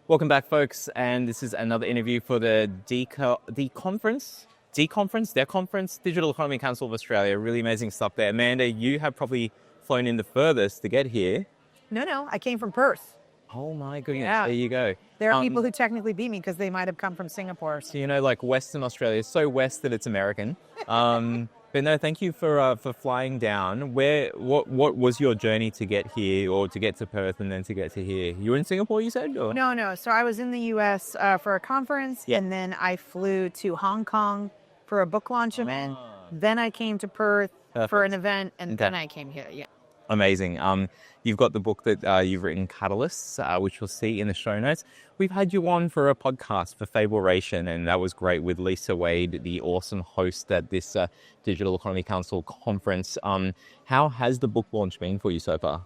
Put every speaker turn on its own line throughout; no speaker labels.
Welcome back, folks, and this is another interview for the DECA conference, their conference, Digital Economy Council of Australia. Really amazing stuff there. Amanda, you have probably flown in the furthest to get here.
No, I came from Perth.
Oh my goodness,
Yeah.
There you go.
There are people who technically beat me because they might have come from Singapore.
So, like Western Australia, so west that it's American. But no, thank you for flying down. What was your journey to get here, or to get to Perth and then to get to here? You were in Singapore, you said? Or?
No. So I was in the U.S. For a conference, and then I flew to Hong Kong for a book launch event. Then I came to Perth for an event, and then I came here. Yeah.
Amazing. You've got the book that you've written, Catalysts, which you'll see in the show notes. We've had you on for a podcast for Fableration, and that was great with Lisa Wade, the awesome host at this Digital Economy Council conference. How has the book launch been for you so far?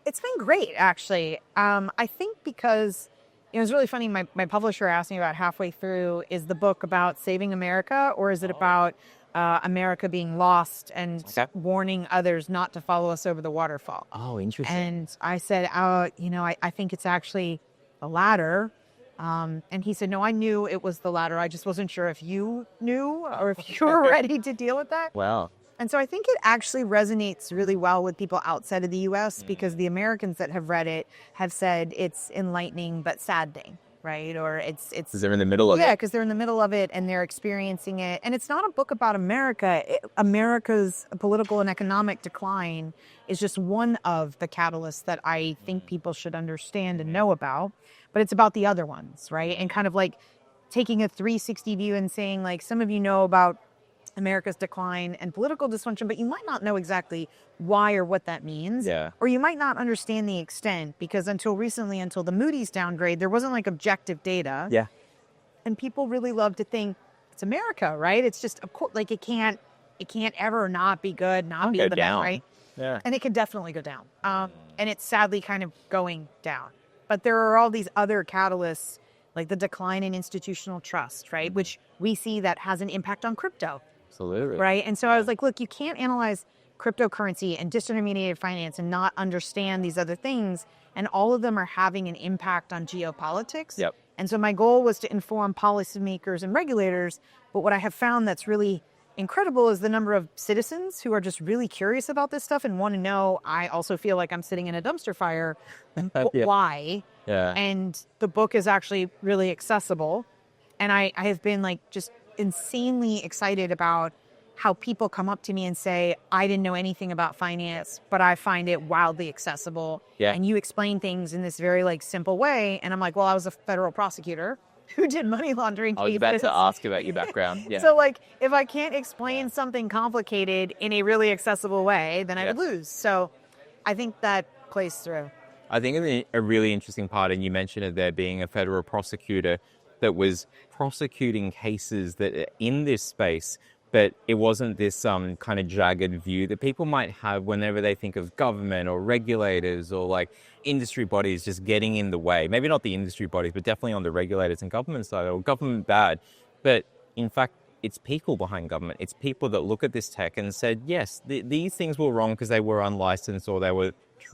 It's been great, actually. I think because it was really funny. My publisher asked me about halfway through, is the book about saving America, or is it about America being lost and warning others not to follow us over the waterfall?
Oh, interesting.
And I said, I think it's actually the latter. And he said, no, I knew it was the latter. I just wasn't sure if you knew or if you were ready to deal with that.
Wow.
And so I think it actually resonates really well with people outside of the U.S. because the Americans that have read it have said it's enlightening but saddening. Right? Or it's
because they're in the middle of it.
Yeah, because they're in the middle of it and they're experiencing it. And it's not a book about America. America's political and economic decline is just one of the catalysts that I think people should understand and know about. But it's about the other ones, right? And kind of like taking a 360 view and saying, like, some of you know about America's decline and political dysfunction, but you might not know exactly why or what that means.
Yeah.
Or you might not understand the extent, because until recently, until the Moody's downgrade, there wasn't like objective data.
Yeah.
And people really love to think it's America, right? It's just, of course, like it can't ever not be good, not be the best, right?
Yeah.
And it could definitely go down. And it's sadly kind of going down. But there are all these other catalysts, like the decline in institutional trust, right? Which we see that has an impact on crypto.
Absolutely.
Right. And so I was like, look, you can't analyze cryptocurrency and disintermediated finance and not understand these other things. And all of them are having an impact on geopolitics.
Yep.
And so my goal was to inform policymakers and regulators. But what I have found that's really incredible is the number of citizens who are just really curious about this stuff and want to know. I also feel like I'm sitting in a dumpster fire. Why?
Yeah.
And the book is actually really accessible. And I have been like just insanely excited about how people come up to me and say, I didn't know anything about finance, but I find it wildly accessible.
Yeah.
And you explain things in this very like simple way. And I'm like, well, I was a federal prosecutor who did money laundering
I was about to ask about your background. Yeah.
So like, if I can't explain something complicated in a really accessible way, then I would lose. So I think that plays through.
I think a really interesting part, and you mentioned it there, being a federal prosecutor that was prosecuting cases that are in this space, but it wasn't this kind of jagged view that people might have whenever they think of government or regulators or like industry bodies just getting in the way. Maybe not the industry bodies, but definitely on the regulators and government side, or government bad. But in fact, it's people behind government. It's people that look at this tech and said, yes, these things were wrong because they were unlicensed or they were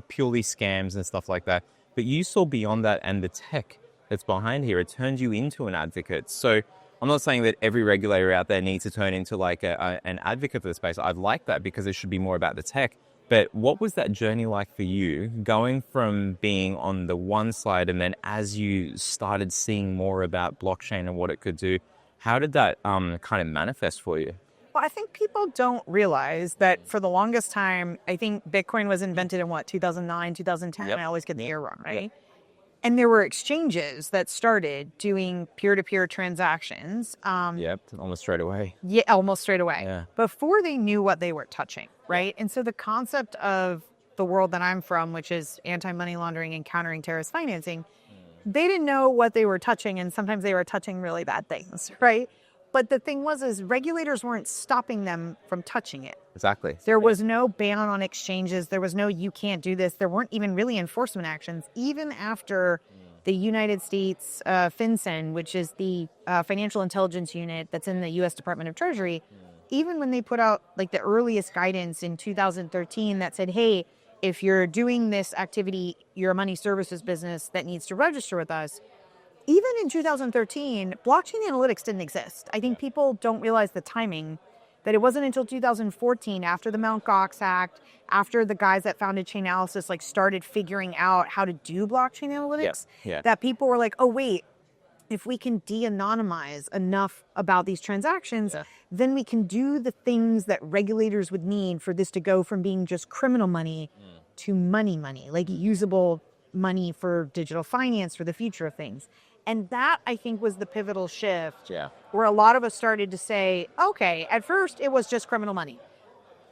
purely scams and stuff like that. But you saw beyond that, and the tech that's behind here, it turns you into an advocate. So I'm not saying that every regulator out there needs to turn into like an advocate for the space. I'd like that, because it should be more about the tech. But what was that journey like for you, going from being on the one side, and then as you started seeing more about blockchain and what it could do, how did that kind of manifest for you?
Well, I think people don't realize that for the longest time, I think Bitcoin was invented in 2009, 2010. I always get the year wrong, right? Yep. And there were exchanges that started doing peer-to-peer transactions.
Almost straight away.
Yeah, almost straight away.
Yeah.
Before they knew what they were touching, right? And so the concept of the world that I'm from, which is anti-money laundering and countering terrorist financing, they didn't know what they were touching, and sometimes they were touching really bad things, right? But the thing was regulators weren't stopping them from touching it.
Exactly.
There was no ban on exchanges. There was no, you can't do this. There weren't even really enforcement actions, even after the United States FinCEN, which is the financial intelligence unit that's in the U.S. Department of Treasury. Even when they put out like the earliest guidance in 2013 that said, hey, if you're doing this activity, you're a money services business that needs to register with us. even in 2013, blockchain analytics didn't exist. I think people don't realize the timing, that it wasn't until 2014, after the Mt. Gox Act, after the guys that founded Chainalysis like started figuring out how to do blockchain analytics, that people were like, oh wait, if we can de-anonymize enough about these transactions, then we can do the things that regulators would need for this to go from being just criminal money to money, like usable money for digital finance, for the future of things. And that, I think, was the pivotal shift where a lot of us started to say, okay, at first it was just criminal money.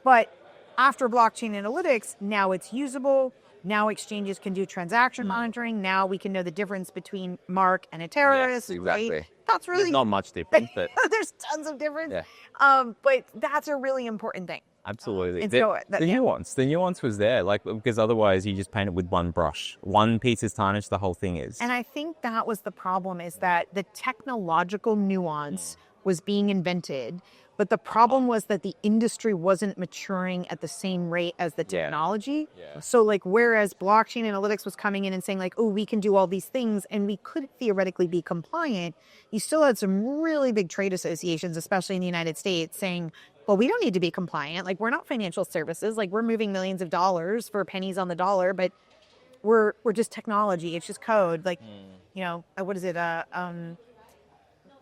But after blockchain analytics, now it's usable. Now exchanges can do transaction monitoring. Now we can know the difference between Mark and a terrorist.
Yes, exactly.
Right? That's really...
There's not much difference, but...
There's tons of difference. But that's a really important thing.
Absolutely.
The
nuance was there, like, because otherwise you just paint it with one brush. One piece is tarnished, the whole thing is.
And I think that was the problem, is that the technological nuance was being invented, but the problem was that the industry wasn't maturing at the same rate as the technology. So like, whereas blockchain analytics was coming in and saying like, oh, we can do all these things and we could theoretically be compliant, you still had some really big trade associations, especially in the United States, saying, well, we don't need to be compliant. Like, we're not financial services. Like, we're moving millions of dollars for pennies on the dollar, but we're just technology. It's just code. Like, you know, what is it?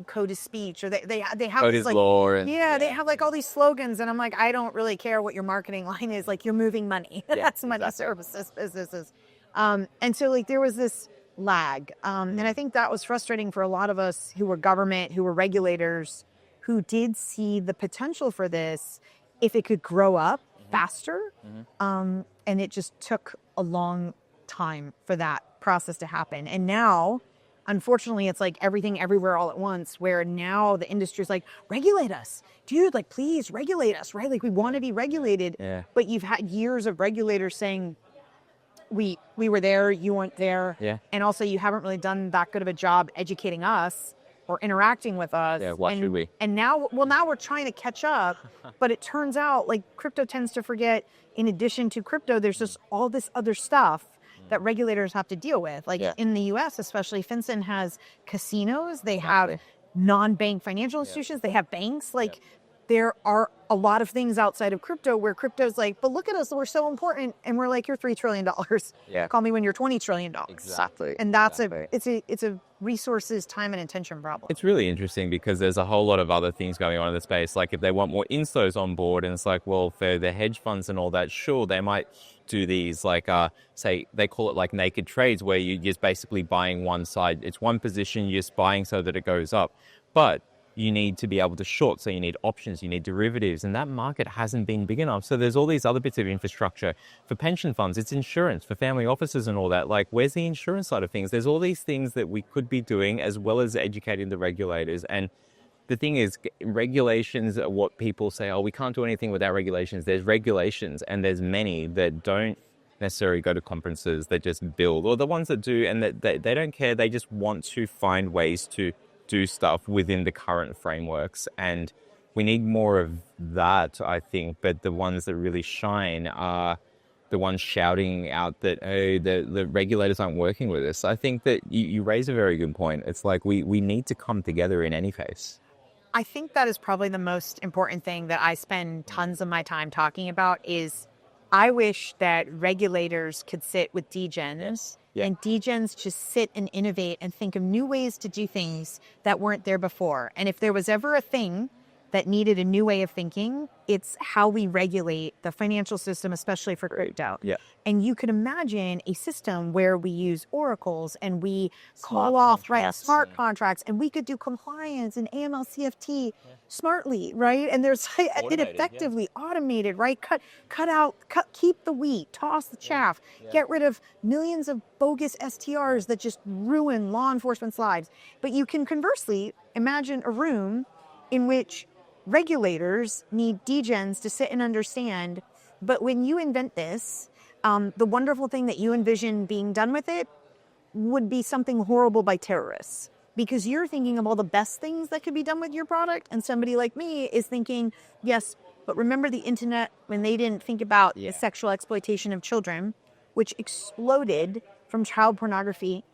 Code is speech, or they have
code is
like,
law. And,
they have like all these slogans, and I'm like, I don't really care what your marketing line is. Like, you're moving money. That's money services businesses. And so like there was this lag, and I think that was frustrating for a lot of us who were government, who were regulators, who did see the potential for this if it could grow up faster. And it just took a long time for that process to happen. And now, unfortunately, it's like everything everywhere all at once, where now the industry is like, regulate us. Dude, like, please regulate us, right? Like, we want to be regulated. But you've had years of regulators saying, we were there, you weren't there. And also you haven't really done that good of a job educating us or interacting with us.
Why should we?
And now we're trying to catch up, but it turns out like crypto tends to forget, in addition to crypto, there's just all this other stuff that regulators have to deal with. Like in the US, especially, FinCEN has casinos, they have non-bank financial institutions, they have banks. Like there are a lot of things outside of crypto where crypto's like, but look at us, we're so important. And we're like, you're $3 trillion. Call me when you're $20 trillion.
Exactly.
And that's it's a resources, time, and attention problem.
It's really interesting because there's a whole lot of other things going on in the space. Like if they want more instos on board, and it's like, well, for the hedge funds and all that, sure, they might do these like, say, they call it like naked trades, where you're just basically buying one side. It's one position, you're just buying so that it goes up. But you need to be able to short, so you need options, you need derivatives, and that market hasn't been big enough. So there's all these other bits of infrastructure. For pension funds, it's insurance. For family offices and all that, like, where's the insurance side of things? There's all these things that we could be doing, as well as educating the regulators. And the thing is, regulations are what people say, oh, we can't do anything without regulations. There's regulations, and there's many that don't necessarily go to conferences, that just build, or the ones that do, and that they don't care. They just want to find ways to do stuff within the current frameworks, and we need more of that, I think. But the ones that really shine are the ones shouting out that, oh, the regulators aren't working with us. I think that you raise a very good point. It's like we need to come together in any case.
I think that is probably the most important thing that I spend tons of my time talking about. Is I wish that regulators could sit with degens and degens just sit and innovate and think of new ways to do things that weren't there before. And if there was ever a thing that needed a new way of thinking, it's how we regulate the financial system, especially for crypto. And you could imagine a system where we use oracles and we call off smart contracts, and we could do compliance and AML CFT smartly, right? And there's it effectively automated, right? Keep the wheat, toss the chaff, get rid of millions of bogus STRs that just ruin law enforcement's lives. But you can conversely imagine a room in which regulators need degens to sit and understand, but when you invent this, the wonderful thing that you envision being done with it would be something horrible by terrorists, because you're thinking of all the best things that could be done with your product, and somebody like me is thinking, yes, but remember the internet when they didn't think about the sexual exploitation of children, which exploded from child pornography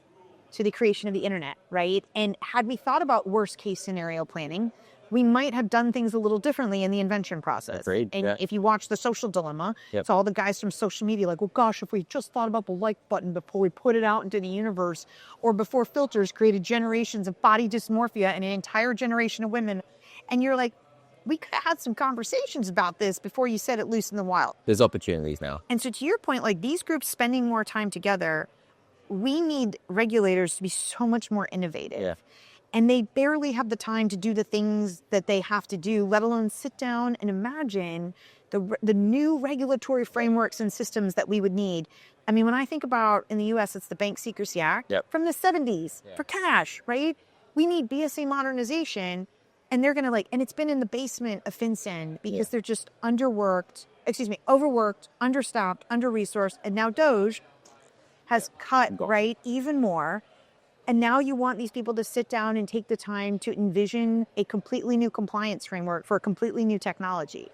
to the creation of the internet, right? And had we thought about worst case scenario planning, we might have done things a little differently in the invention process.
Agreed,
And
yeah.
if you watch The Social Dilemma,
Yep.
it's all the guys from social media like, well, gosh, if we just thought about the like button before we put it out into the universe, or before filters created generations of body dysmorphia and an entire generation of women. And you're like, we could have had some conversations about this before you set it loose in the wild.
There's opportunities now.
And so to your point, like these groups spending more time together, we need regulators to be so much more innovative.
Yeah.
And they barely have the time to do the things that they have to do, let alone sit down and imagine the new regulatory frameworks and systems that we would need. I mean, when I think about in the U.S., it's the Bank Secrecy Act from the 70s for cash, right? We need BSA modernization, and they're going to and it's been in the basement of FinCEN because they're just overworked, understaffed, under-resourced, and now DOJ has cut, right, even more. And now you want these people to sit down and take the time to envision a completely new compliance framework for a completely new technology.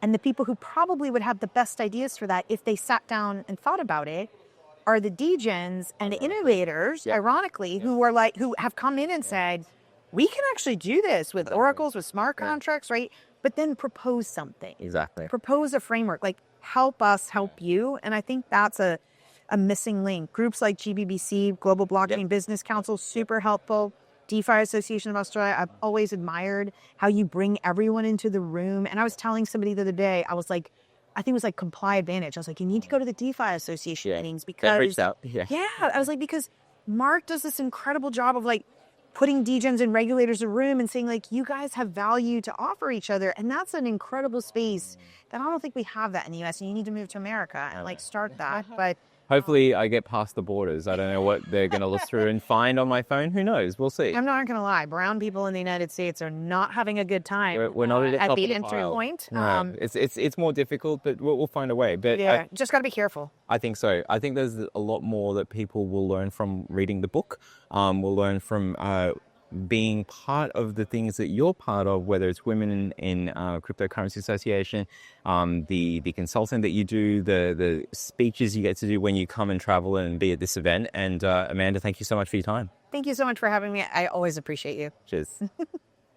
And the people who probably would have the best ideas for that if they sat down and thought about it are the degens and the innovators, ironically, who have come in and said, we can actually do this with oracles, with smart contracts, right? But then propose something.
Exactly.
Propose a framework, like help us help you. And I think that's a missing link. Groups like GBBC, Global Blockchain Business Council, super helpful. DeFi Association of Australia, I've always admired how you bring everyone into the room. And I was telling somebody the other day, I was like, I think it was like Comply Advantage. I was like, you need to go to the DeFi Association meetings because...
That reached out.
I was like, because Mark does this incredible job of putting degens and regulators in a room and saying you guys have value to offer each other. And that's an incredible space that I don't think we have that in the US. And you need to move to America and start that. But
hopefully I get past the borders. I don't know what they're going to look through and find on my phone. Who knows? We'll see.
I'm not going to lie. Brown people in the United States are not having a good time.
We're not at
the entry point.
No, it's more difficult, but we'll find a way. But
just got to be careful.
I think so. I think there's a lot more that people will learn from reading the book. Will learn from being part of the things that you're part of, whether it's Women in Cryptocurrency Association, the consulting that you do, the speeches you get to do when you come and travel and be at this event. And Amanda, thank you so much for your time.
Thank you so much for having me. I always appreciate you.
Cheers.